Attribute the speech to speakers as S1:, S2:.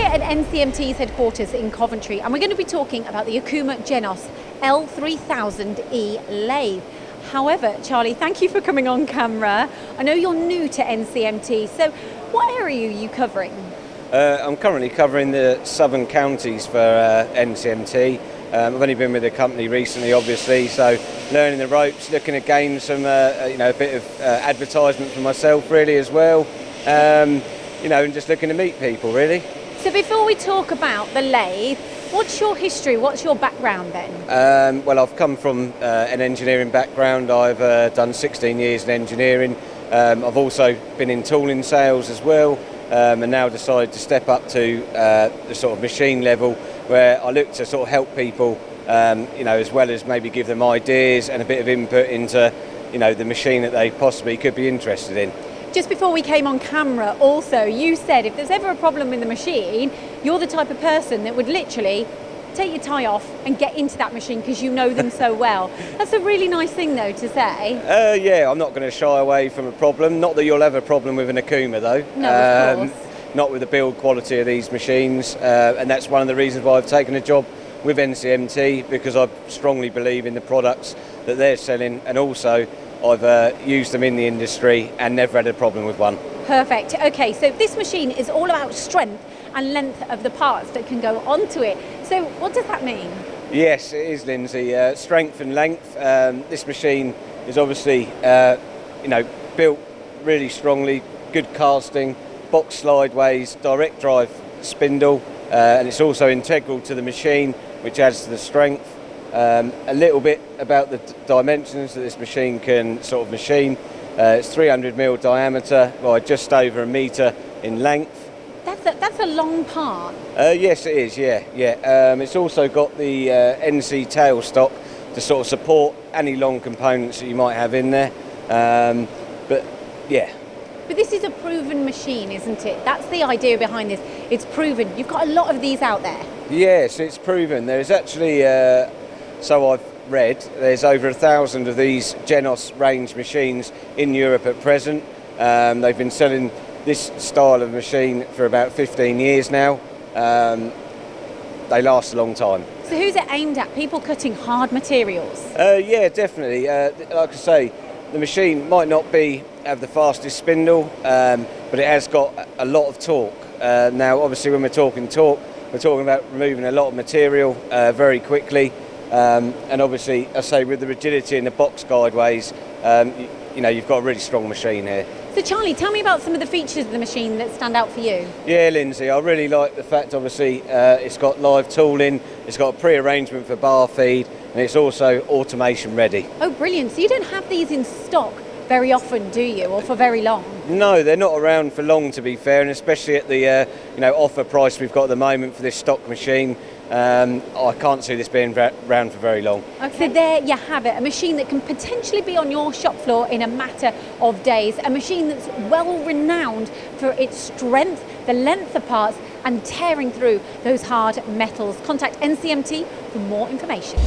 S1: at NCMT's headquarters in Coventry, and we're going to be talking about the Okuma Genos L3000E lathe. However, Charlie, thank you for coming on camera. I know you're new to NCMT, so what area are you covering?
S2: I'm currently covering the southern counties for NCMT. I've only been with the company recently, obviously, so learning the ropes, looking to gain some, a bit of advertisement for myself, really, as well. And just looking to meet people, really.
S1: So before we talk about the lathe, what's your history? What's your background then?
S2: Well, I've come from an engineering background. I've done 16 years in engineering. I've also been in tooling sales as well. And now decided to step up to the sort of machine level where I look to sort of help people, as well as maybe give them ideas and a bit of input into, the machine that they possibly could be interested in.
S1: Just before we came on camera, also, you said if there's ever a problem with the machine, you're the type of person that would literally take your tie off and get into that machine because you know them so well. That's a really nice thing, though, to say.
S2: Yeah, I'm not going to shy away from a problem. Not that you'll have a problem with an Okuma, though.
S1: No, of course.
S2: Not with the build quality of these machines, and that's one of the reasons why I've taken a job with NCMT, because I strongly believe in the products that they're selling, and also I've used them in the industry and never had a problem with one.
S1: Perfect. Okay, so this machine is all about strength and length of the parts that can go onto it. So what does that mean?
S2: Yes, it is, Lindsay. Strength and length. This machine is obviously, built really strongly, good casting, box Guideways, direct drive spindle, and it's also integral to the machine, which adds to the strength. A little bit about the dimensions that this machine can sort of machine. It's 300mm diameter by just over a metre in length.
S1: That's a long part.
S2: Yes, it is, yeah. It's also got the NC tail stock to sort of support any long components that you might have in there. But this is a proven machine, isn't it? That's the idea behind this. It's proven. You've got a lot of these out there. Yes, it's proven. There's actually, so I've read, there's over 1,000 of these Genos range machines in Europe at present. They've been selling this style of machine for about 15 years now. They last a long time.
S1: So who's it aimed at? People cutting hard materials?
S2: Yeah, definitely. Like I say, the machine might not have the fastest spindle, but it has got a lot of torque. Now, obviously, when we're talking torque, we're talking about removing a lot of material very quickly. And obviously, I say, with the rigidity and the Box Guideways, you've got a really strong machine here.
S1: So Charlie, tell me about some of the features of the machine that stand out for you.
S2: Yeah, Lindsay, I really like the fact, obviously, it's got live tooling, it's got a pre-arrangement for bar feed, and it's also automation ready.
S1: Oh, brilliant. So you don't have these in stock very often, do you, or for very long?
S2: No, they're not around for long, to be fair, and especially at the offer price we've got at the moment for this stock machine. I can't see this being around for very long.
S1: Okay. So there you have it, a machine that can potentially be on your shop floor in a matter of days, a machine that's well renowned for its strength, the length of parts, and tearing through those hard metals. Contact NCMT for more information.